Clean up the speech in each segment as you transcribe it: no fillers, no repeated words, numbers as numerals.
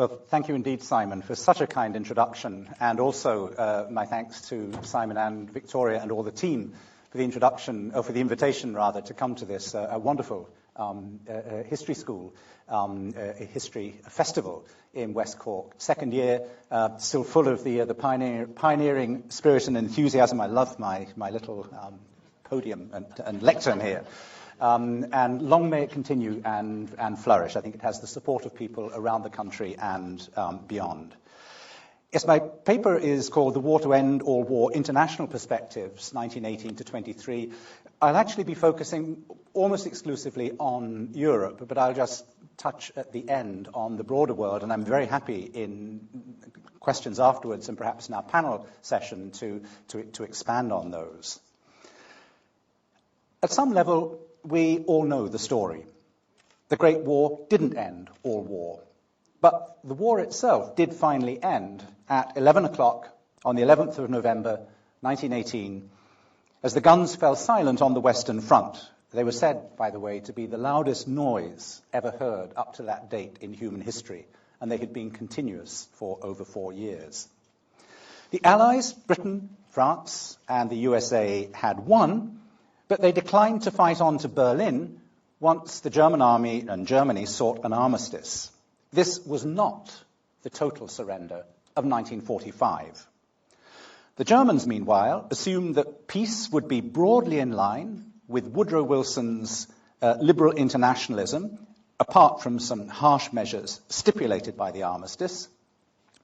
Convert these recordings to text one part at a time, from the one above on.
Well, thank you indeed, Simon, for such a kind introduction, and also my thanks to Simon and Victoria and all the team for the introduction, or for the invitation, rather, to come to this wonderful history school, a history festival in West Cork. Second year, still full of the pioneering spirit and enthusiasm. I love my little podium and lectern here. And long may it continue and flourish. I think it has the support of people around the country and beyond. Yes, my paper is called The War to End All War, International Perspectives, 1918 to 23. I'll actually be focusing almost exclusively on Europe, but I'll just touch at the end on the broader world, and I'm very happy in questions afterwards and perhaps in our panel session to expand on those. At some level, we all know the story. The Great War didn't end all war. But the war itself did finally end at 11 o'clock on the 11th of November, 1918, as the guns fell silent on the Western Front. They were said, by the way, to be the loudest noise ever heard up to that date in human history, and they had been continuous for over 4 years. The Allies, Britain, France, and the USA had won, but they declined to fight on to Berlin once the German army and Germany sought an armistice. This was not the total surrender of 1945. The Germans, meanwhile, assumed that peace would be broadly in line with Woodrow Wilson's liberal internationalism, apart from some harsh measures stipulated by the armistice,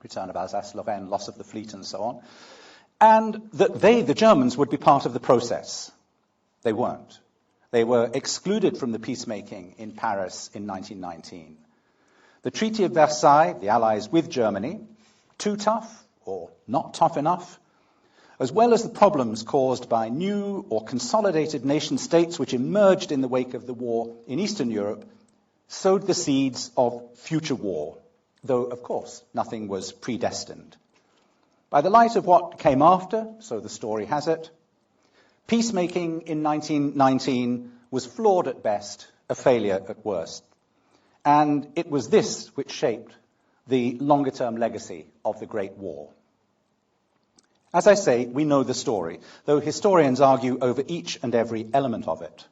return of Alsace-Lorraine, loss of the fleet, and so on, and that they, the Germans, would be part of the process. They weren't. They were excluded from the peacemaking in Paris in 1919. The Treaty of Versailles, the Allies with Germany, too tough or not tough enough, as well as the problems caused by new or consolidated nation-states which emerged in the wake of the war in Eastern Europe, sowed the seeds of future war, though, of course, nothing was predestined. By the light of what came after, so the story has it, peacemaking in 1919 was flawed at best, a failure at worst. And it was this which shaped the longer-term legacy of the Great War. As I say, we know the story, though historians argue over each and every element of it.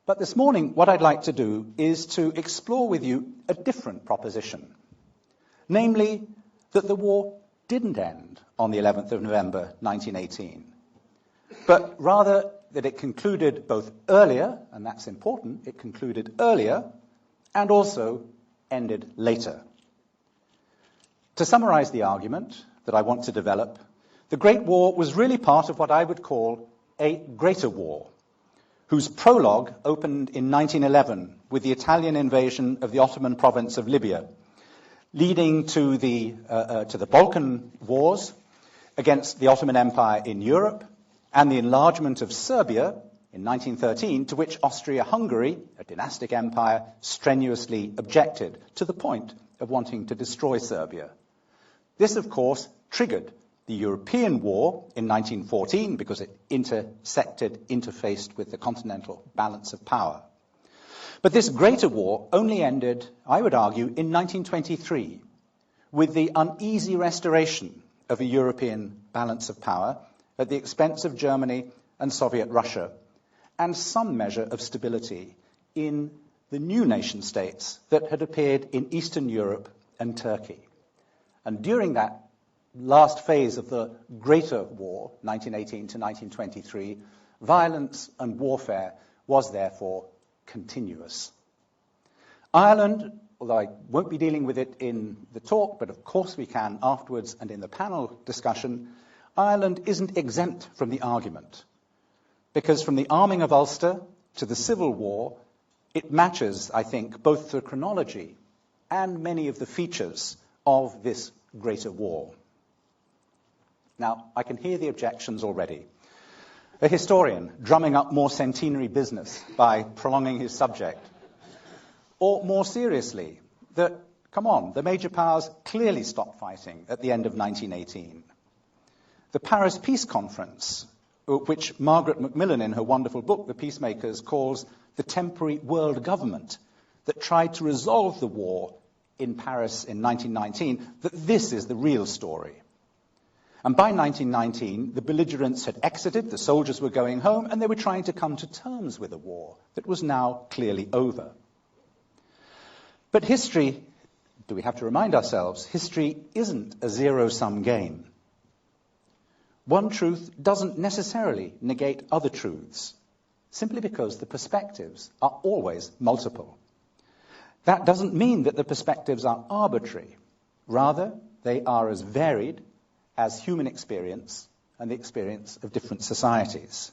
But this morning, what I'd like to do is to explore with you a different proposition, namely that the war didn't end on the 11th of November, 1918, but rather that it concluded both earlier, and that's important, it concluded earlier, and also ended later. To summarize the argument that I want to develop, the Great War was really part of what I would call a greater war, whose prologue opened in 1911 with the Italian invasion of the Ottoman province of Libya, leading to the Balkan Wars against the Ottoman Empire in Europe, and the enlargement of Serbia in 1913, to which Austria-Hungary, a dynastic empire, strenuously objected, to the point of wanting to destroy Serbia. This, of course, triggered the European War in 1914 because it interfaced with the continental balance of power. But this greater war only ended, I would argue, in 1923 with the uneasy restoration of a European balance of power at the expense of Germany and Soviet Russia, and some measure of stability in the new nation-states that had appeared in Eastern Europe and Turkey. And during that last phase of the Greater War, 1918 to 1923, violence and warfare was therefore continuous. Ireland, although I won't be dealing with it in the talk, but of course we can afterwards and in the panel discussion, Ireland isn't exempt from the argument, because from the arming of Ulster to the Civil War, it matches, I think, both the chronology and many of the features of this greater war. Now, I can hear the objections already. A historian drumming up more centenary business by prolonging his subject. Or more seriously, that, come on, the major powers clearly stopped fighting at the end of 1918. The Paris Peace Conference, which Margaret Macmillan in her wonderful book, The Peacemakers, calls the temporary world government that tried to resolve the war in Paris in 1919 that this is the real story. And by 1919, the belligerents had exited, the soldiers were going home, and they were trying to come to terms with a war that was now clearly over. But history, do we have to remind ourselves, history isn't a zero-sum game. One truth doesn't necessarily negate other truths, simply because the perspectives are always multiple. That doesn't mean that the perspectives are arbitrary. Rather, they are as varied as human experience and the experience of different societies.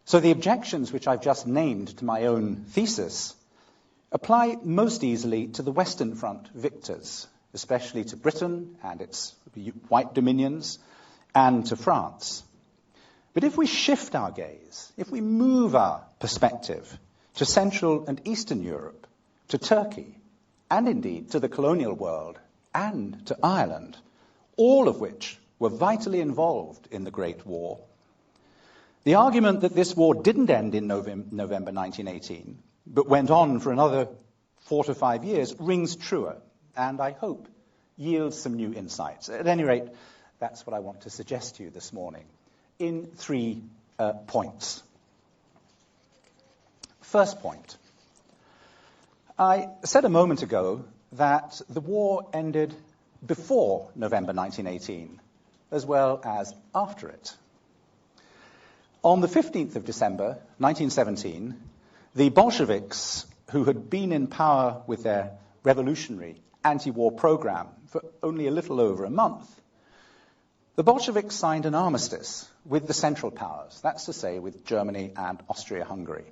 So the objections which I've just named to my own thesis apply most easily to the Western Front victors, especially to Britain and its white dominions, and to France. But if we shift our gaze, if we move our perspective to Central and Eastern Europe, to Turkey, and indeed to the colonial world, and to Ireland, all of which were vitally involved in the Great War, the argument that this war didn't end in November 1918, but went on for another 4 to 5 years, rings truer, and I hope yields some new insights. At any rate, that's what I want to suggest to you this morning in 3 points. First point. I said a moment ago that the war ended before November 1918, as well as after it. On the 15th of December, 1917, the Bolsheviks, who had been in power with their revolutionary anti-war program for only a little over a month, the Bolsheviks signed an armistice with the Central Powers, that's to say with Germany and Austria-Hungary.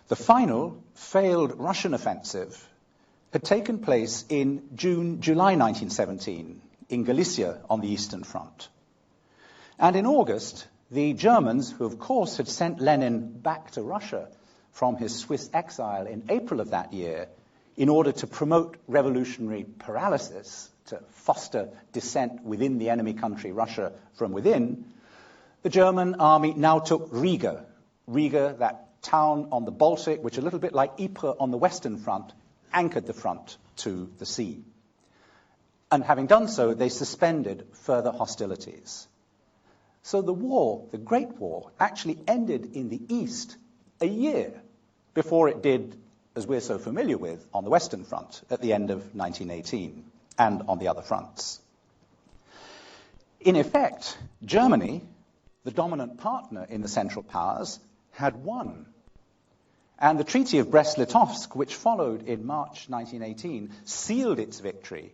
The final failed Russian offensive had taken place in July 1917 in Galicia on the Eastern Front. And in August, the Germans, who of course had sent Lenin back to Russia from his Swiss exile in April of that year in order to promote revolutionary paralysis, to foster dissent within the enemy country, Russia, from within, the German army now took Riga. Riga, that town on the Baltic, which a little bit like Ypres on the Western Front, anchored the front to the sea. And having done so, they suspended further hostilities. So the war, the Great War, actually ended in the East a year before it did, as we're so familiar with, on the Western Front at the end of 1918 and on the other fronts. In effect, Germany, the dominant partner in the Central Powers, had won. And the Treaty of Brest-Litovsk, which followed in March 1918, sealed its victory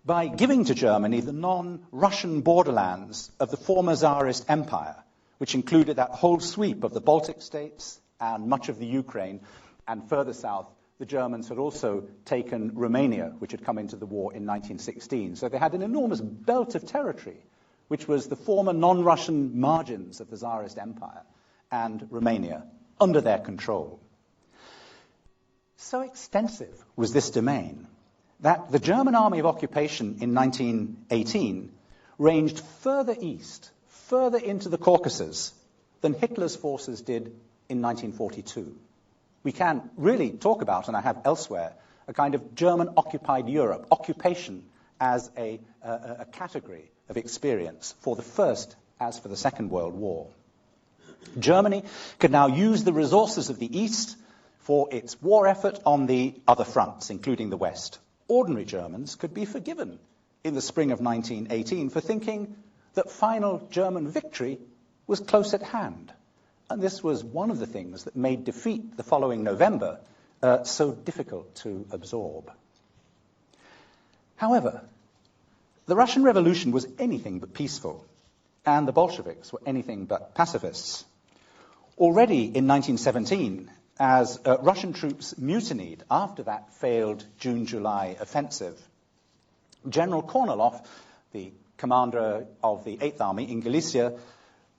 by giving to Germany the non-Russian borderlands of the former Tsarist Empire, which included that whole sweep of the Baltic states and much of the Ukraine, and further south, the Germans had also taken Romania, which had come into the war in 1916. So they had an enormous belt of territory, which was the former non-Russian margins of the Tsarist Empire and Romania, under their control. So extensive was this domain that the German army of occupation in 1918 ranged further east, further into the Caucasus, than Hitler's forces did in 1942. We can really talk about, and I have elsewhere, a kind of German-occupied Europe, occupation as a category of experience for the First as for the Second World War. Germany could now use the resources of the East for its war effort on the other fronts, including the West. Ordinary Germans could be forgiven in the spring of 1918 for thinking that final German victory was close at hand. And this was one of the things that made defeat the following November so difficult to absorb. However, the Russian Revolution was anything but peaceful, and the Bolsheviks were anything but pacifists. Already in 1917, as Russian troops mutinied after that failed June-July offensive, General Kornilov, the commander of the 8th Army in Galicia,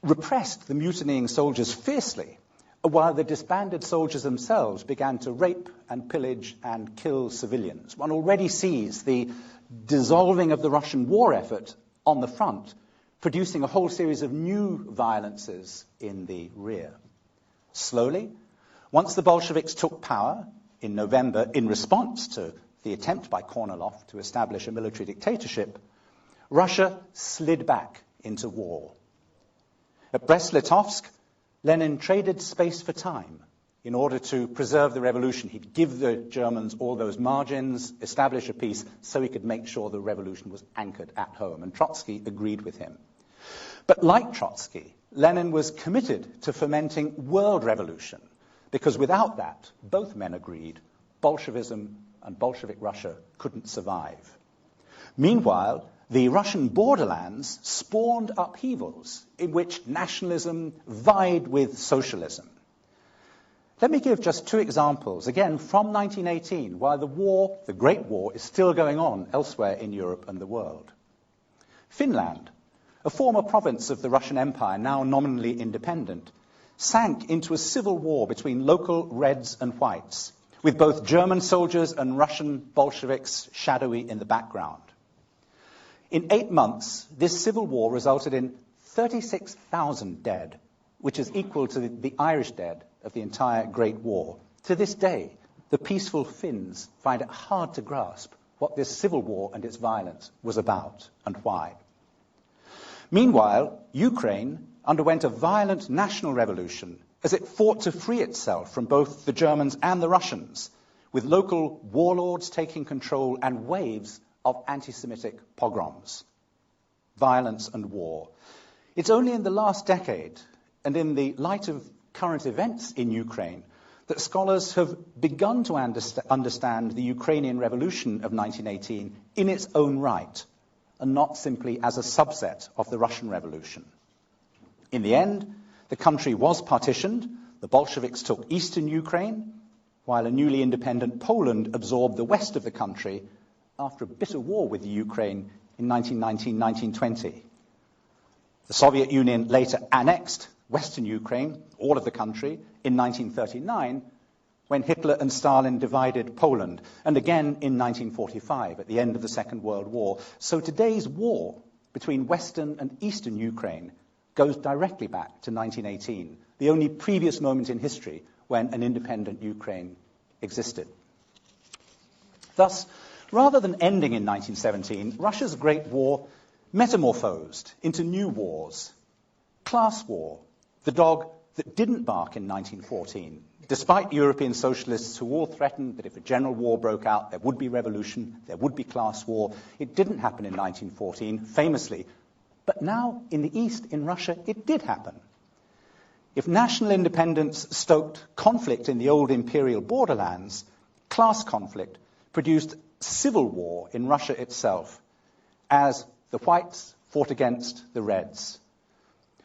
repressed the mutinying soldiers fiercely, while the disbanded soldiers themselves began to rape and pillage and kill civilians. One already sees the dissolving of the Russian war effort on the front, producing a whole series of new violences in the rear. Slowly, once the Bolsheviks took power in November in response to the attempt by Kornilov to establish a military dictatorship, Russia slid back into war. At Brest-Litovsk, Lenin traded space for time in order to preserve the revolution. He'd give the Germans all those margins, establish a peace, so he could make sure the revolution was anchored at home. And Trotsky agreed with him. But like Trotsky, Lenin was committed to fomenting world revolution, because without that, both men agreed, Bolshevism and Bolshevik Russia couldn't survive. Meanwhile, the Russian borderlands spawned upheavals in which nationalism vied with socialism. Let me give just two examples, again from 1918, while the war, the Great War, is still going on elsewhere in Europe and the world. Finland, a former province of the Russian Empire, now nominally independent, sank into a civil war between local Reds and Whites, with both German soldiers and Russian Bolsheviks shadowy in the background. In 8 months, this civil war resulted in 36,000 dead, which is equal to the Irish dead of the entire Great War. To this day, the peaceful Finns find it hard to grasp what this civil war and its violence was about and why. Meanwhile, Ukraine underwent a violent national revolution as it fought to free itself from both the Germans and the Russians, with local warlords taking control and waves of anti-Semitic pogroms, violence and war. It's only in the last decade, and in the light of current events in Ukraine, that scholars have begun to understand the Ukrainian Revolution of 1918 in its own right, and not simply as a subset of the Russian Revolution. In the end, the country was partitioned. The Bolsheviks took eastern Ukraine, while a newly independent Poland absorbed the west of the country after a bitter war with the Ukraine in 1919-1920. The Soviet Union later annexed western Ukraine, all of the country, in 1939, when Hitler and Stalin divided Poland, and again in 1945, at the end of the Second World War. So today's war between western and eastern Ukraine goes directly back to 1918, the only previous moment in history when an independent Ukraine existed. Thus, rather than ending in 1917, Russia's Great War metamorphosed into new wars. Class war, the dog that didn't bark in 1914, despite European socialists who all threatened that if a general war broke out, there would be revolution, there would be class war. It didn't happen in 1914, famously. But now, in the East, in Russia, it did happen. If national independence stoked conflict in the old imperial borderlands, class conflict produced civil war in Russia itself, as the whites fought against the Reds.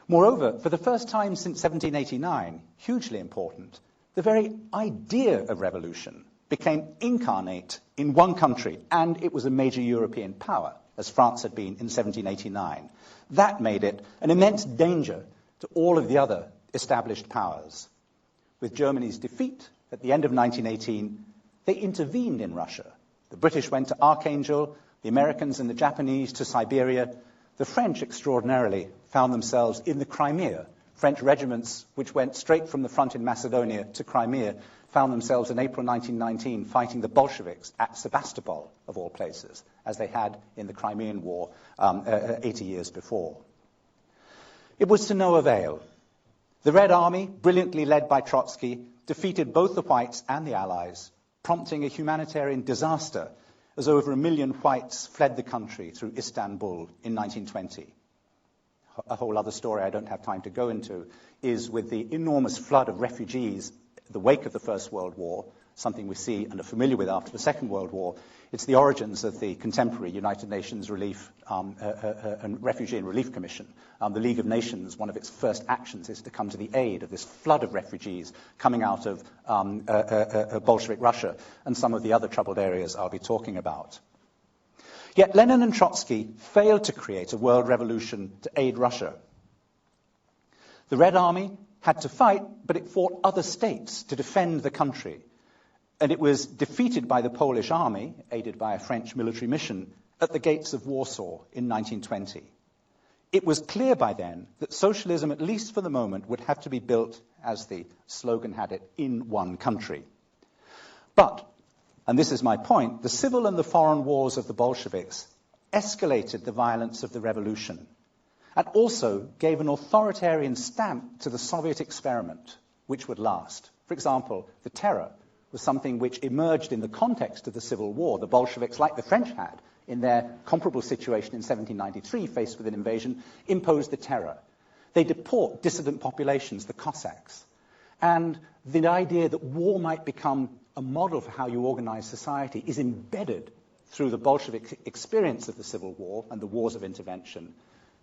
Moreover, for the first time since 1789, hugely important, the very idea of revolution became incarnate in one country, and it was a major European power, as France had been in 1789. That made it an immense danger to all of the other established powers. With Germany's defeat at the end of 1918, they intervened in Russia. The British went to Archangel, the Americans and the Japanese to Siberia. The French, extraordinarily, found themselves in the Crimea. French regiments, which went straight from the front in Macedonia to Crimea, found themselves in April 1919 fighting the Bolsheviks at Sebastopol, of all places, as they had in the Crimean War 80 years before. It was to no avail. The Red Army, brilliantly led by Trotsky, defeated both the Whites and the Allies, prompting a humanitarian disaster as over 1 million Whites fled the country through Istanbul in 1920. A whole other story I don't have time to go into is with the enormous flood of refugees in the wake of the First World War, something we see and are familiar with after the Second World War. It's the origins of the contemporary United Nations Relief and Refugee and Relief Commission. The League of Nations, one of its first actions is to come to the aid of this flood of refugees coming out of Bolshevik Russia and some of the other troubled areas I'll be talking about. Yet Lenin and Trotsky failed to create a world revolution to aid Russia. The Red Army had to fight, but it fought other states to defend the country. And it was defeated by the Polish army, aided by a French military mission, at the gates of Warsaw in 1920. It was clear by then that socialism, at least for the moment, would have to be built, as the slogan had it, in one country. But and this is my point, the civil and the foreign wars of the Bolsheviks escalated the violence of the revolution and also gave an authoritarian stamp to the Soviet experiment, which would last. For example, the terror was something which emerged in the context of the Civil War. The Bolsheviks, like the French had in their comparable situation in 1793, faced with an invasion, imposed the terror. They deport dissident populations, the Cossacks. And the idea that war might become a model for how you organize society is embedded through the Bolshevik experience of the Civil War and the wars of intervention,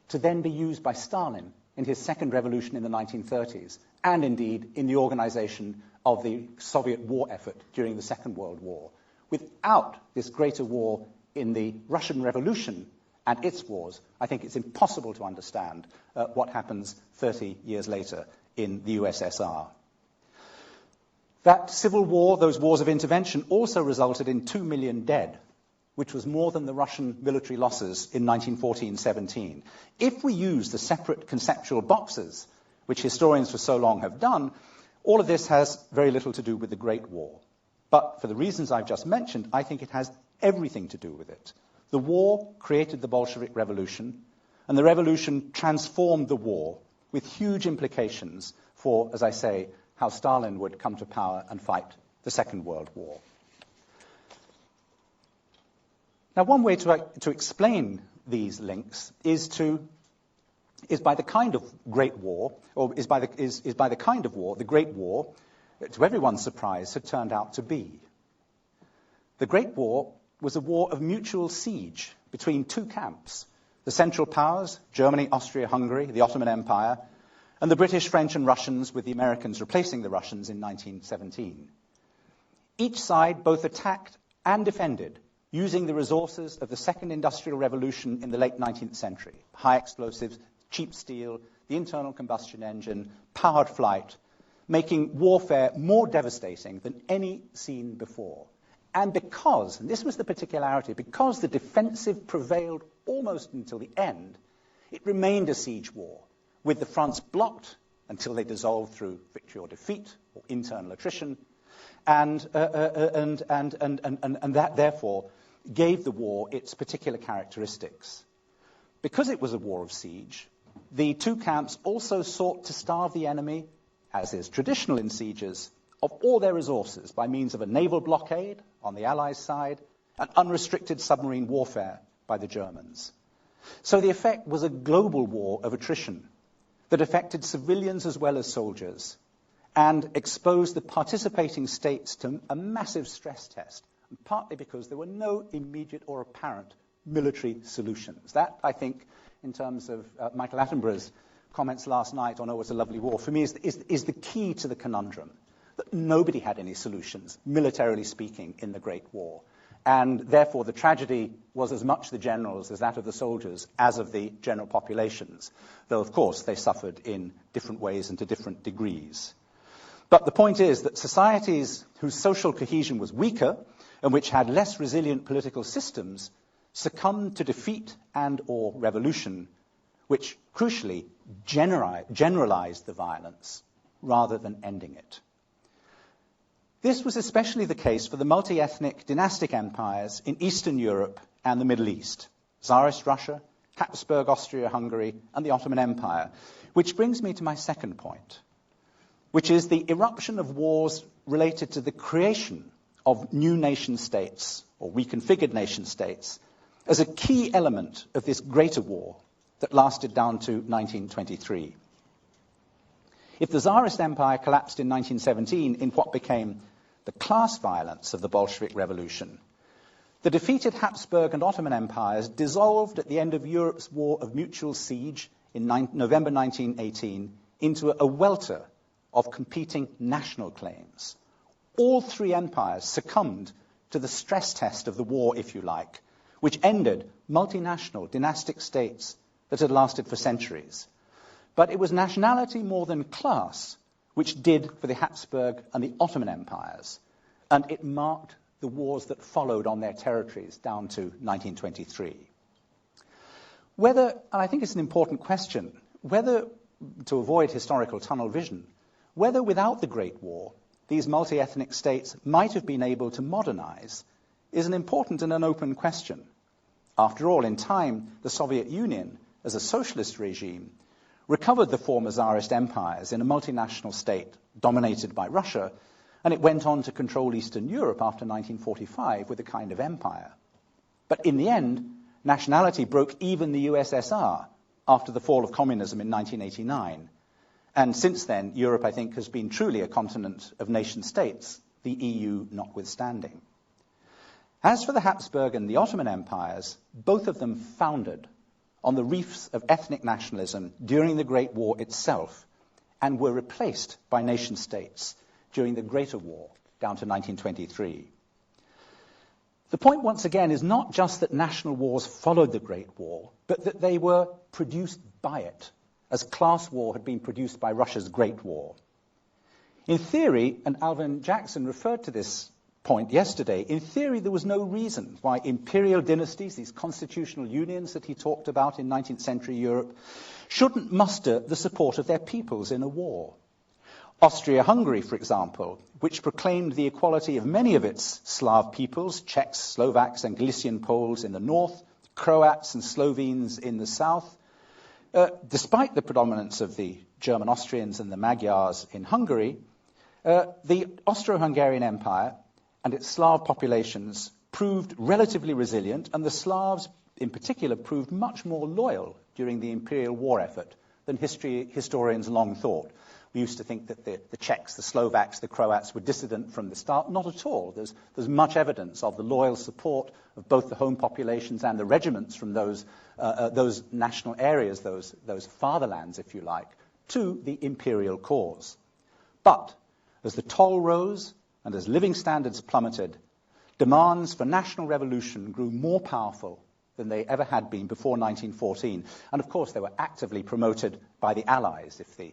to then be used by Stalin in his second revolution in the 1930s, and indeed in the organization of the Soviet war effort during the Second World War. Without this greater war in the Russian Revolution and its wars, I think it's impossible to understand what happens 30 years later in the USSR. That civil war, those wars of intervention, also resulted in 2 million dead, which was more than the Russian military losses in 1914-17. If we use the separate conceptual boxes, which historians for so long have done, all of this has very little to do with the Great War. But for the reasons I've just mentioned, I think it has everything to do with it. The war created the Bolshevik Revolution, and the revolution transformed the war with huge implications for, as I say, how Stalin would come to power and fight the Second World War. Now, one way to explain these links is by the kind of Great War, or is by the kind of war the Great War, to everyone's surprise, had turned out to be. The Great War was a war of mutual siege between two camps: the Central Powers, Germany, Austria, Hungary, the Ottoman Empire, and the British, French, and Russians, with the Americans replacing the Russians in 1917. Each side both attacked and defended using the resources of the Second Industrial Revolution in the late 19th century: high explosives, cheap steel, the internal combustion engine, powered flight, making warfare more devastating than any seen before. And because, and this was the particularity, because the defensive prevailed almost until the end, it remained a siege war, with the fronts blocked until they dissolved through victory or defeat or internal attrition, and that therefore gave the war its particular characteristics. Because it was a war of siege, the two camps also sought to starve the enemy, as is traditional in sieges, of all their resources by means of a naval blockade on the Allies' side and unrestricted submarine warfare by the Germans. So the effect was a global war of attrition that affected civilians as well as soldiers and exposed the participating states to a massive stress test, and partly because there were no immediate or apparent military solutions. That, I think, in terms of Michael Attenborough's comments last night on "Oh, It's a Lovely War," for me is the key to the conundrum, that nobody had any solutions, militarily speaking, in the Great War. And therefore, the tragedy was as much the generals as that of the soldiers as of the general populations, though, of course, they suffered in different ways and to different degrees. But the point is that societies whose social cohesion was weaker and which had less resilient political systems succumbed to defeat and or revolution, which, crucially, generalized the violence rather than ending it. This was especially the case for the multi-ethnic dynastic empires in Eastern Europe and the Middle East: Tsarist Russia, Habsburg Austria-Hungary, and the Ottoman Empire, which brings me to my second point, which is the eruption of wars related to the creation of new nation-states, or reconfigured nation-states, as a key element of this greater war that lasted down to 1923. If the Tsarist Empire collapsed in 1917 in what became the class violence of the Bolshevik Revolution, the defeated Habsburg and Ottoman empires dissolved at the end of Europe's war of mutual siege in November 1918 into a welter of competing national claims. All three empires succumbed to the stress test of the war, if you like, which ended multinational dynastic states that had lasted for centuries. But it was nationality more than class which did for the Habsburg and the Ottoman empires, and it marked the wars that followed on their territories down to 1923. Whether, and I think it's an important question, whether, to avoid historical tunnel vision, whether without the Great War, these multi-ethnic states might have been able to modernize is an important and an open question. After all, in time, the Soviet Union, as a socialist regime, recovered the former Tsarist empires in a multinational state dominated by Russia, and it went on to control Eastern Europe after 1945 with a kind of empire. But in the end, nationality broke even the USSR after the fall of communism in 1989. And since then, Europe, I think, has been truly a continent of nation states, the EU notwithstanding. As for the Habsburg and the Ottoman empires, both of them foundered on the reefs of ethnic nationalism during the Great War itself and were replaced by nation states during the Greater War down to 1923. The point, once again, is not just that national wars followed the Great War, but that they were produced by it, as class war had been produced by Russia's Great War. In theory, and Alvin Jackson referred to this point yesterday, in theory there was no reason why imperial dynasties, these constitutional unions that he talked about in 19th century Europe, shouldn't muster the support of their peoples in a war. Austria-Hungary, for example, which proclaimed the equality of many of its Slav peoples, Czechs, Slovaks, and Galician Poles in the north, Croats and Slovenes in the south, despite the predominance of the German Austrians and the Magyars in Hungary, the Austro-Hungarian Empire and its Slav populations proved relatively resilient, and the Slavs in particular proved much more loyal during the imperial war effort than historians long thought. We used to think that the Czechs, the Slovaks, the Croats were dissident from the start. Not at all. There's much evidence of the loyal support of both the home populations and the regiments from those national areas, those fatherlands, if you like, to the imperial cause. But as the toll rose and as living standards plummeted, demands for national revolution grew more powerful than they ever had been before 1914. And of course, they were actively promoted by the Allies. If the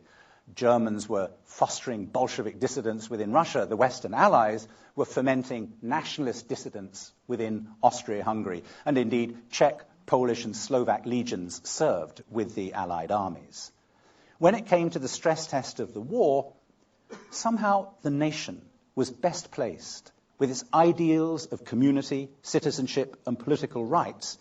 Germans were fostering Bolshevik dissidents within Russia, the Western Allies were fomenting nationalist dissidents within Austria-Hungary. And indeed, Czech, Polish, and Slovak legions served with the Allied armies. When it came to the stress test of the war, somehow the nation was best placed, with its ideals of community, citizenship, and political rights,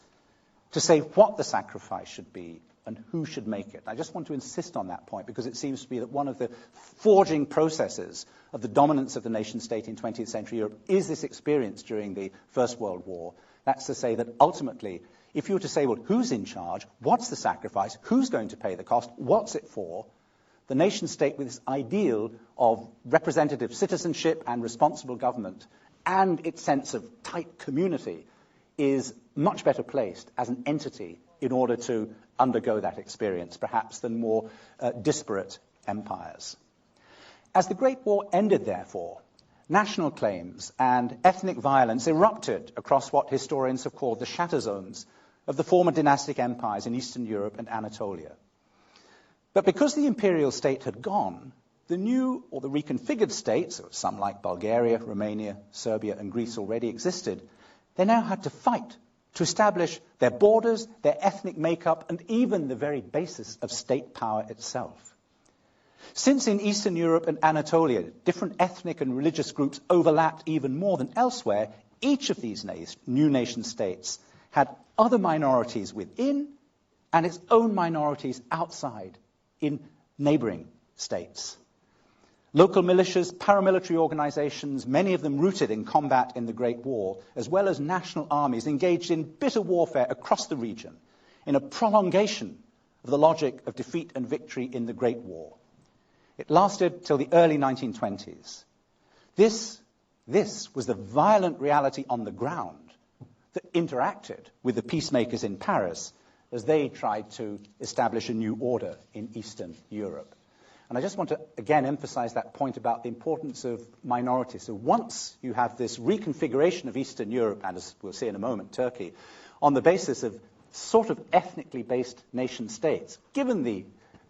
to say what the sacrifice should be and who should make it. I just want to insist on that point because it seems to be that one of the forging processes of the dominance of the nation state in 20th century Europe is this experience during the First World War. That's to say that ultimately, if you were to say, well, who's in charge, what's the sacrifice, who's going to pay the cost, what's it for, the nation state with its ideal of representative citizenship and responsible government and its sense of tight community is much better placed as an entity in order to undergo that experience, perhaps, than more disparate empires. As the Great War ended, therefore, national claims and ethnic violence erupted across what historians have called the shatter zones of the former dynastic empires in Eastern Europe and Anatolia. But because the imperial state had gone, the new or the reconfigured states, some like Bulgaria, Romania, Serbia, and Greece already existed, they now had to fight to establish their borders, their ethnic makeup, and even the very basis of state power itself. Since in Eastern Europe and Anatolia, different ethnic and religious groups overlapped even more than elsewhere, each of these new nation states had other minorities within and its own minorities outside in neighboring states. Local militias, paramilitary organizations, many of them rooted in combat in the Great War, as well as national armies engaged in bitter warfare across the region in a prolongation of the logic of defeat and victory in the Great War. It lasted till the early 1920s. This was the violent reality on the ground that interacted with the peacemakers in Paris as they tried to establish a new order in Eastern Europe. And I just want to, again, emphasize that point about the importance of minorities. So once you have this reconfiguration of Eastern Europe, and as we'll see in a moment, Turkey, on the basis of sort of ethnically based nation states, given the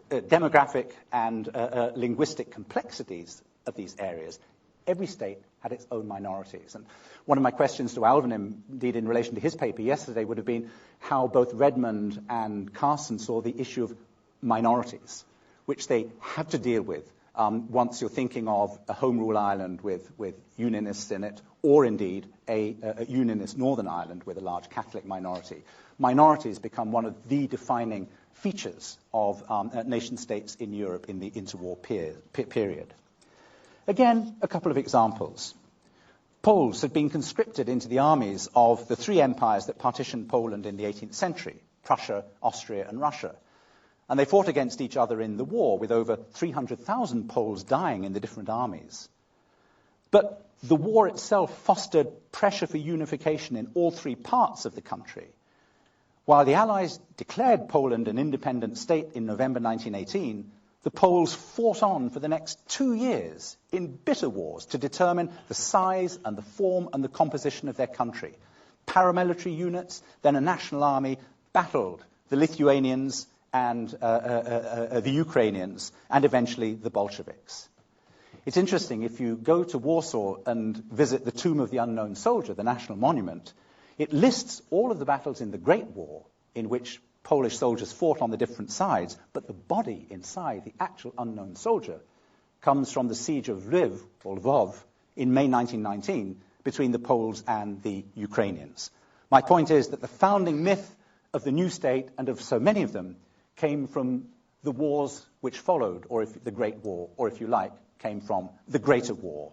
demographic and linguistic complexities of these areas, every state had its own minorities. And one of my questions to Alvin, indeed in relation to his paper yesterday, would have been how both Redmond and Carson saw the issue of minorities, which they had to deal with once you're thinking of a Home Rule Ireland with Unionists in it, or indeed a Unionist Northern Ireland with a large Catholic minority. Minorities become one of the defining features of nation-states in Europe in the interwar period. Again, a couple of examples. Poles had been conscripted into the armies of the three empires that partitioned Poland in the 18th century, Prussia, Austria, and Russia. And they fought against each other in the war, with over 300,000 Poles dying in the different armies. But the war itself fostered pressure for unification in all three parts of the country. While the Allies declared Poland an independent state in November 1918, the Poles fought on for the next 2 years in bitter wars to determine the size and the form and the composition of their country. Paramilitary units, then a national army, battled the Lithuanians and the Ukrainians, and eventually the Bolsheviks. It's interesting, if you go to Warsaw and visit the Tomb of the Unknown Soldier, the national monument, it lists all of the battles in the Great War in which Polish soldiers fought on the different sides, but the body inside, the actual unknown soldier, comes from the siege of Lviv, or Lvov, in May 1919, between the Poles and the Ukrainians. My point is that the founding myth of the new state, and of so many of them, came from the wars which followed, or the Great War, or if you like, came from the Greater War.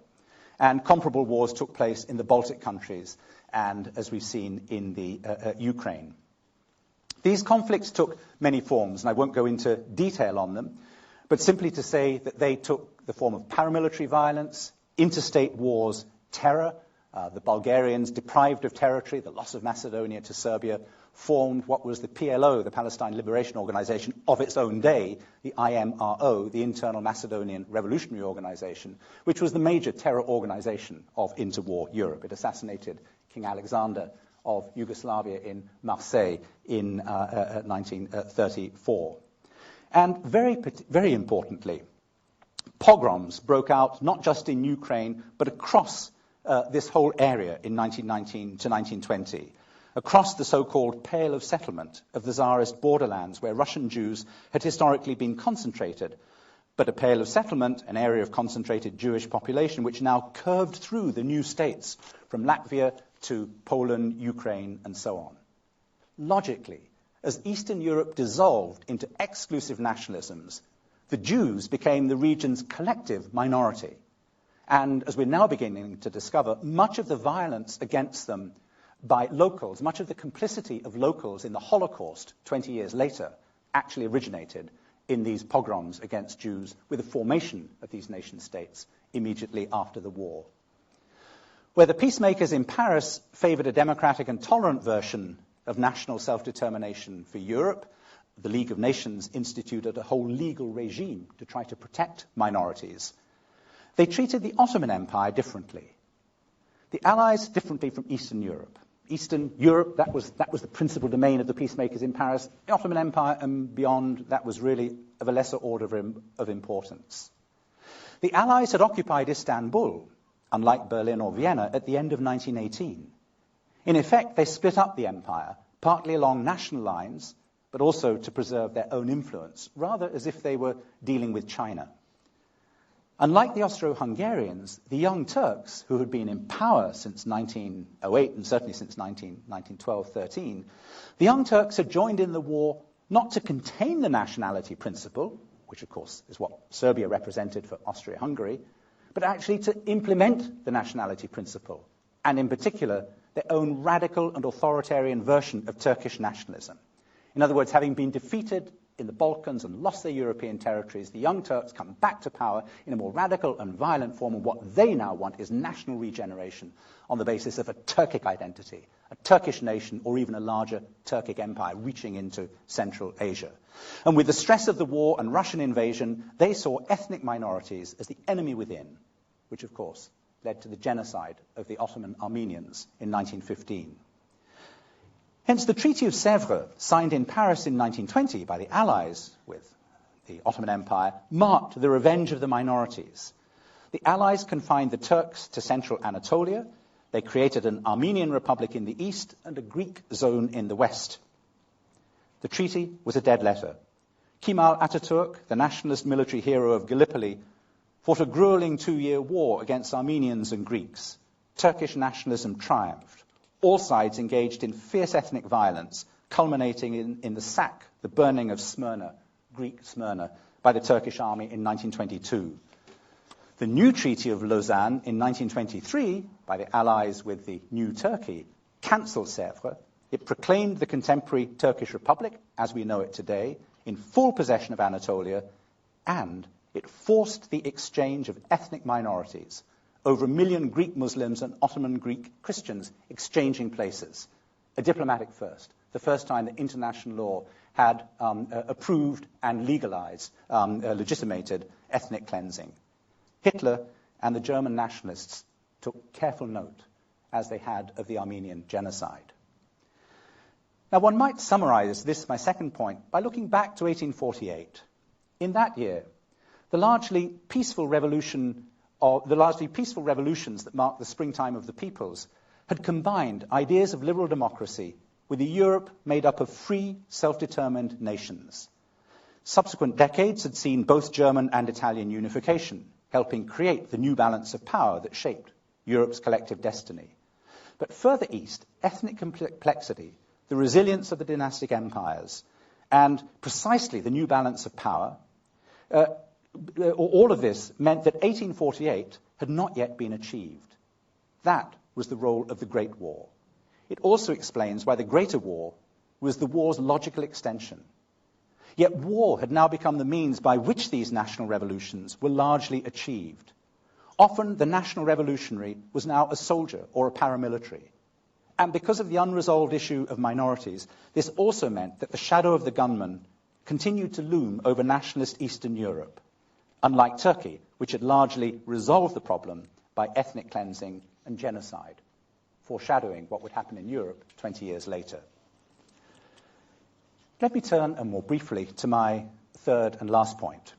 And comparable wars took place in the Baltic countries and, as we've seen, in the Ukraine. These conflicts took many forms, and I won't go into detail on them, but simply to say that they took the form of paramilitary violence, interstate wars, terror. The Bulgarians, deprived of territory, the loss of Macedonia to Serbia, formed what was the PLO, the Palestine Liberation Organization, of its own day, the IMRO, the Internal Macedonian Revolutionary Organization, which was the major terror organization of interwar Europe. It assassinated King Alexander of Yugoslavia in Marseille in 1934. And very importantly, pogroms broke out not just in Ukraine, but across this whole area in 1919 to 1920, across the so-called Pale of Settlement of the Tsarist borderlands where Russian Jews had historically been concentrated, but a Pale of Settlement, an area of concentrated Jewish population, which now curved through the new states from Latvia to Poland, Ukraine, and so on. Logically, as Eastern Europe dissolved into exclusive nationalisms, the Jews became the region's collective minority. And as we're now beginning to discover, much of the violence against them by locals, much of the complicity of locals in the Holocaust 20 years later actually originated in these pogroms against Jews with the formation of these nation-states immediately after the war. Where the peacemakers in Paris favored a democratic and tolerant version of national self-determination for Europe, the League of Nations instituted a whole legal regime to try to protect minorities. They treated the Ottoman Empire differently. The Allies differently from Eastern Europe. Eastern Europe, that was the principal domain of the peacemakers in Paris. The Ottoman Empire and beyond, that was really of a lesser order of importance. The Allies had occupied Istanbul, unlike Berlin or Vienna, at the end of 1918. In effect, they split up the empire, partly along national lines, but also to preserve their own influence, rather as if they were dealing with China. Unlike the Austro-Hungarians, the Young Turks, who had been in power since 1908 and certainly since 1912-13, the Young Turks had joined in the war not to contain the nationality principle, which of course is what Serbia represented for Austria-Hungary, but actually to implement the nationality principle, and in particular, their own radical and authoritarian version of Turkish nationalism. In other words, having been defeated in the Balkans and lost their European territories, the Young Turks come back to power in a more radical and violent form, and what they now want is national regeneration on the basis of a Turkic identity, a Turkish nation, or even a larger Turkic empire reaching into Central Asia. And with the stress of the war and Russian invasion, they saw ethnic minorities as the enemy within, which of course led to the genocide of the Ottoman Armenians in 1915. Hence, the Treaty of Sevres, signed in Paris in 1920 by the Allies with the Ottoman Empire, marked the revenge of the minorities. The Allies confined the Turks to central Anatolia. They created an Armenian Republic in the east and a Greek zone in the west. The treaty was a dead letter. Kemal Ataturk, the nationalist military hero of Gallipoli, fought a grueling 2-year war against Armenians and Greeks. Turkish nationalism triumphed. All sides engaged in fierce ethnic violence, culminating in the sack, the burning of Smyrna, Greek Smyrna, by the Turkish army in 1922. The new Treaty of Lausanne in 1923, by the Allies with the new Turkey, cancelled Sevres. It proclaimed the contemporary Turkish Republic, as we know it today, in full possession of Anatolia, and it forced the exchange of ethnic minorities, over 1 million Greek Muslims and Ottoman Greek Christians exchanging places. A diplomatic first, the first time that international law had approved and legitimated ethnic cleansing. Hitler and the German nationalists took careful note, as they had of the Armenian genocide. Now, one might summarize this, my second point, by looking back to 1848. In that year, the largely peaceful revolutions that marked the springtime of the peoples had combined ideas of liberal democracy with a Europe made up of free, self-determined nations. Subsequent decades had seen both German and Italian unification, helping create the new balance of power that shaped Europe's collective destiny. But further east, ethnic complexity, the resilience of the dynastic empires, and precisely the new balance of power, all of this meant that 1848 had not yet been achieved. That was the role of the Great War. It also explains why the Greater War was the war's logical extension. Yet war had now become the means by which these national revolutions were largely achieved. Often the national revolutionary was now a soldier or a paramilitary. And because of the unresolved issue of minorities, this also meant that the shadow of the gunman continued to loom over nationalist Eastern Europe, unlike Turkey, which had largely resolved the problem by ethnic cleansing and genocide, foreshadowing what would happen in Europe 20 years later. Let me turn, and more briefly, to my third and last point,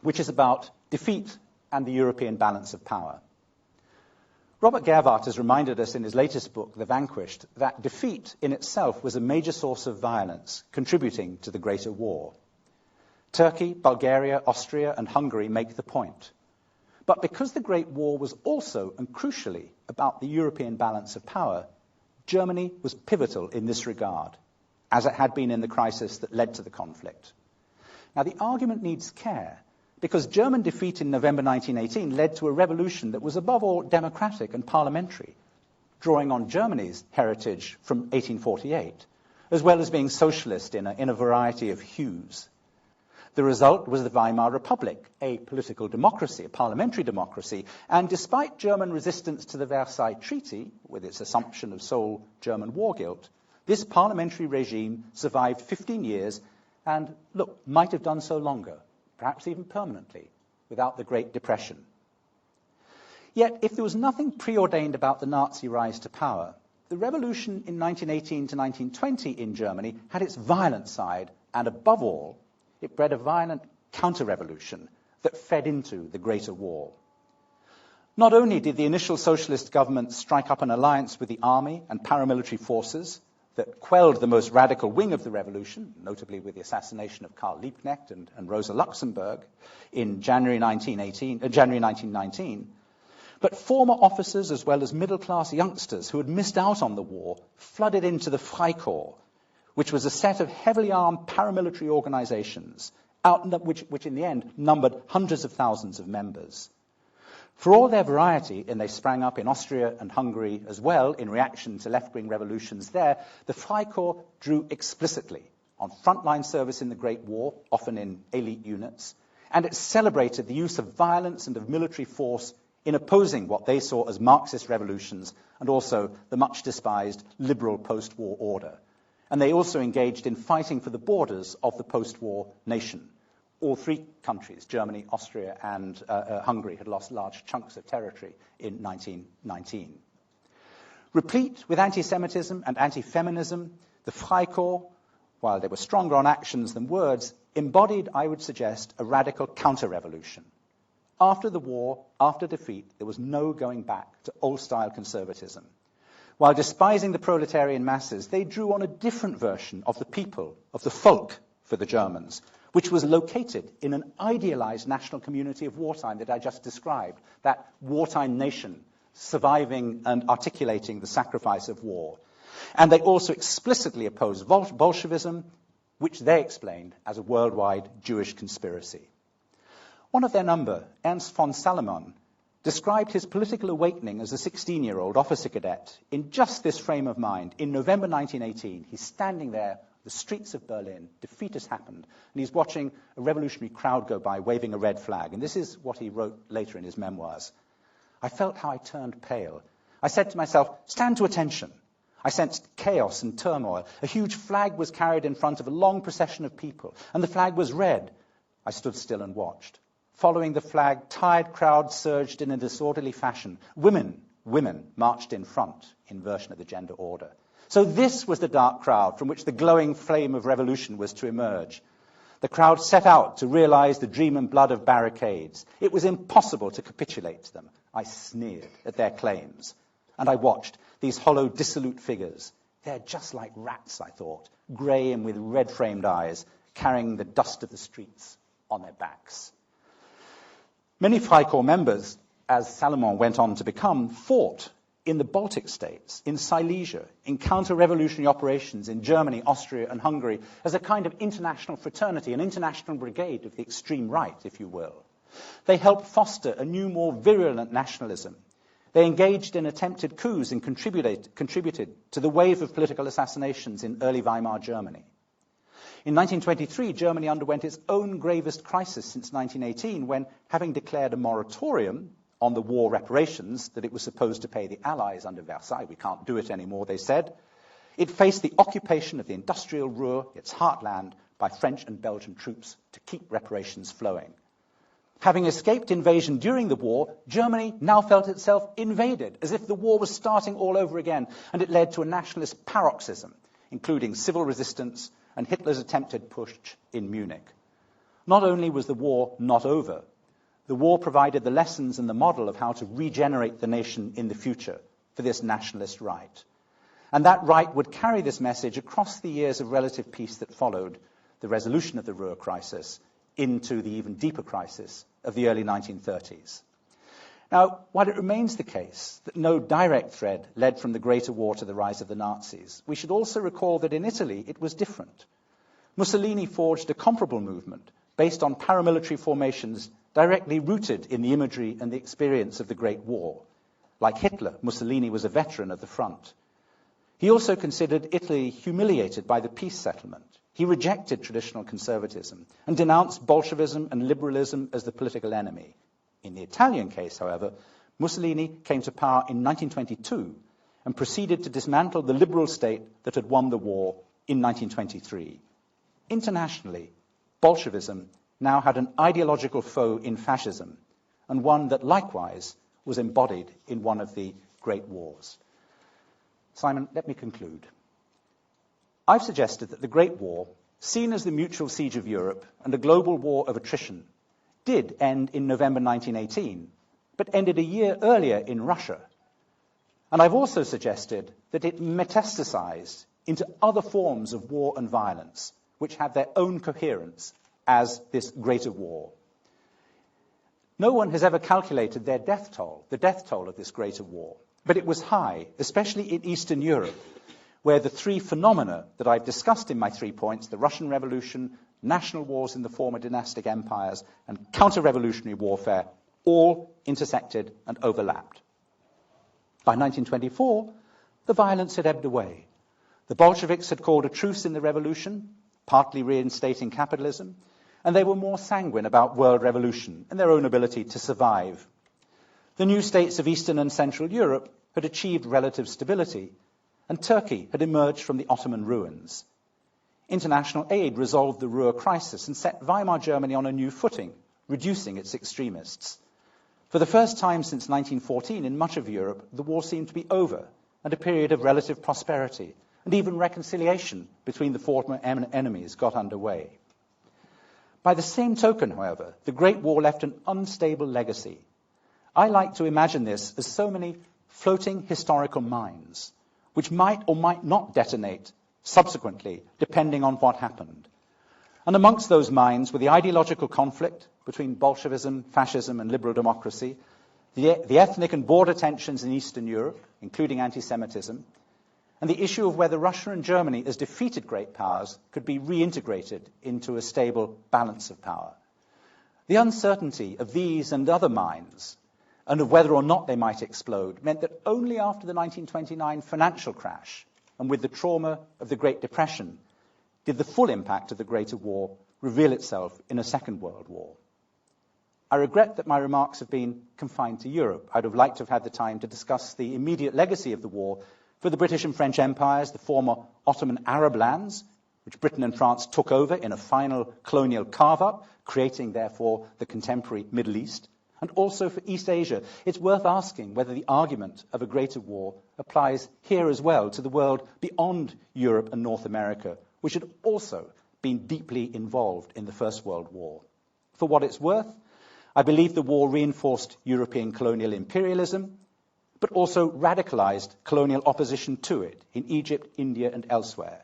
which is about defeat and the European balance of power. Robert Gerwart has reminded us in his latest book, The Vanquished, that defeat in itself was a major source of violence, contributing to the Greater War. Turkey, Bulgaria, Austria, and Hungary make the point. But because the Great War was also, and crucially, about the European balance of power, Germany was pivotal in this regard, as it had been in the crisis that led to the conflict. Now, the argument needs care, because German defeat in November 1918 led to a revolution that was above all democratic and parliamentary, drawing on Germany's heritage from 1848, as well as being socialist in a variety of hues. The result was the Weimar Republic, a political democracy, a parliamentary democracy, and despite German resistance to the Versailles Treaty, with its assumption of sole German war guilt, this parliamentary regime survived 15 years and, look, might have done so longer, perhaps even permanently, without the Great Depression. Yet, if there was nothing preordained about the Nazi rise to power, the revolution in 1918 to 1920 in Germany had its violent side, and above all, it bred a violent counter-revolution that fed into the Greater War. Not only did the initial socialist government strike up an alliance with the army and paramilitary forces that quelled the most radical wing of the revolution, notably with the assassination of Karl Liebknecht and Rosa Luxemburg in January 1919, but former officers as well as middle-class youngsters who had missed out on the war flooded into the Freikorps, which was a set of heavily armed paramilitary organizations, which in the end numbered hundreds of thousands of members. For all their variety, and they sprang up in Austria and Hungary as well in reaction to left-wing revolutions there, the Freikorps drew explicitly on frontline service in the Great War, often in elite units, and it celebrated the use of violence and of military force in opposing what they saw as Marxist revolutions and also the much-despised liberal post-war order. And they also engaged in fighting for the borders of the post-war nation. All three countries, Germany, Austria, and Hungary, had lost large chunks of territory in 1919. Replete with anti-Semitism and anti-feminism, the Freikorps, while they were stronger on actions than words, embodied, I would suggest, a radical counter-revolution. After the war, after defeat, there was no going back to old-style conservatism. While despising the proletarian masses, they drew on a different version of the people, of the folk, for the Germans, which was located in an idealized national community of wartime that I just described, that wartime nation surviving and articulating the sacrifice of war. And they also explicitly opposed Bolshevism, which they explained as a worldwide Jewish conspiracy. One of their number, Ernst von Salomon, described his political awakening as a 16-year-old officer cadet in just this frame of mind. In November 1918, he's standing there, the streets of Berlin, defeat has happened, and he's watching a revolutionary crowd go by waving a red flag. And this is what he wrote later in his memoirs. I felt how I turned pale. I said to myself, stand to attention. I sensed chaos and turmoil. A huge flag was carried in front of a long procession of people, and the flag was red. I stood still and watched. Following the flag, tired crowds surged in a disorderly fashion. Women marched in front, inversion of the gender order. So this was the dark crowd from which the glowing flame of revolution was to emerge. The crowd set out to realize the dream and blood of barricades. It was impossible to capitulate to them. I sneered at their claims. And I watched these hollow, dissolute figures. They're just like rats, I thought, grey and with red-framed eyes, carrying the dust of the streets on their backs. Many Freikorps members, as Salomon went on to become, fought in the Baltic states, in Silesia, in counter-revolutionary operations in Germany, Austria, and Hungary, as a kind of international fraternity, an international brigade of the extreme right, if you will. They helped foster a new, more virulent nationalism. They engaged in attempted coups and contributed to the wave of political assassinations in early Weimar Germany. In 1923, Germany underwent its own gravest crisis since 1918 when, having declared a moratorium on the war reparations that it was supposed to pay the Allies under Versailles, we can't do it anymore, they said, it faced the occupation of the industrial Ruhr, its heartland, by French and Belgian troops to keep reparations flowing. Having escaped invasion during the war, Germany now felt itself invaded, as if the war was starting all over again, and it led to a nationalist paroxysm, including civil resistance and Hitler's attempted push in Munich. Not only was the war not over, the war provided the lessons and the model of how to regenerate the nation in the future for this nationalist right. And that right would carry this message across the years of relative peace that followed the resolution of the Ruhr crisis into the even deeper crisis of the early 1930s. Now, while it remains the case that no direct thread led from the Greater War to the rise of the Nazis, we should also recall that in Italy it was different. Mussolini forged a comparable movement based on paramilitary formations directly rooted in the imagery and the experience of the Great War. Like Hitler, Mussolini was a veteran of the front. He also considered Italy humiliated by the peace settlement. He rejected traditional conservatism and denounced Bolshevism and liberalism as the political enemy. In the Italian case, however, Mussolini came to power in 1922 and proceeded to dismantle the liberal state that had won the war in 1923. Internationally, Bolshevism now had an ideological foe in fascism, and one that likewise was embodied in one of the great wars. Simon, let me conclude. I've suggested that the Great War, seen as the mutual siege of Europe and a global war of attrition, did end in November 1918, but ended a year earlier in Russia. And I've also suggested that it metastasized into other forms of war and violence, which have their own coherence as this greater war. No one has ever calculated their death toll, the death toll of this greater war, but it was high, especially in Eastern Europe, where the three phenomena that I've discussed in my 3 points, the Russian Revolution, national wars in the former dynastic empires, and counter-revolutionary warfare, all intersected and overlapped. By 1924, the violence had ebbed away. The Bolsheviks had called a truce in the revolution, partly reinstating capitalism, and they were more sanguine about world revolution and their own ability to survive. The new states of Eastern and Central Europe had achieved relative stability, and Turkey had emerged from the Ottoman ruins. International aid resolved the Ruhr crisis and set Weimar Germany on a new footing, reducing its extremists. For the first time since 1914 in much of Europe, the war seemed to be over, and a period of relative prosperity and even reconciliation between the former enemies got underway. By the same token, however, the Great War left an unstable legacy. I like to imagine this as so many floating historical mines, which might or might not detonate subsequently, depending on what happened. And amongst those minds were the ideological conflict between Bolshevism, fascism, and liberal democracy, the ethnic and border tensions in Eastern Europe, including anti-Semitism, and the issue of whether Russia and Germany, as defeated great powers, could be reintegrated into a stable balance of power. The uncertainty of these and other minds, and of whether or not they might explode, meant that only after the 1929 financial crash, and with the trauma of the Great Depression, did the full impact of the Greater War reveal itself in a Second World War. I regret that my remarks have been confined to Europe. I'd have liked to have had the time to discuss the immediate legacy of the war for the British and French empires, the former Ottoman Arab lands, which Britain and France took over in a final colonial carve-up, creating, therefore, the contemporary Middle East, and also for East Asia. It's worth asking whether the argument of a greater war applies here as well to the world beyond Europe and North America, which had also been deeply involved in the First World War. For what it's worth, I believe the war reinforced European colonial imperialism, but also radicalized colonial opposition to it in Egypt, India, and elsewhere.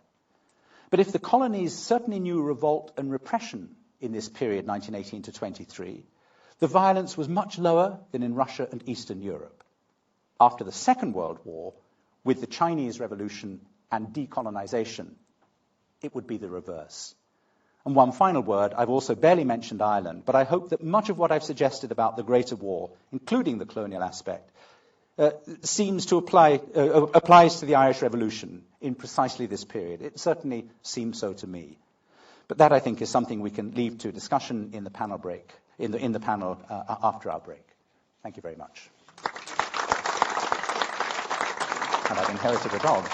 But if the colonies certainly knew revolt and repression in this period, 1918 to 23, the violence was much lower than in Russia and Eastern Europe. After the Second World War, with the Chinese Revolution and decolonization, it would be the reverse. And one final word, I've also barely mentioned Ireland, but I hope that much of what I've suggested about the Greater War, including the colonial aspect, seems to applies to the Irish Revolution in precisely this period. It certainly seems so to me. But that, I think, is something we can leave to discussion in the panel break, in the panel after our break. Thank you very much. And I've inherited a dog.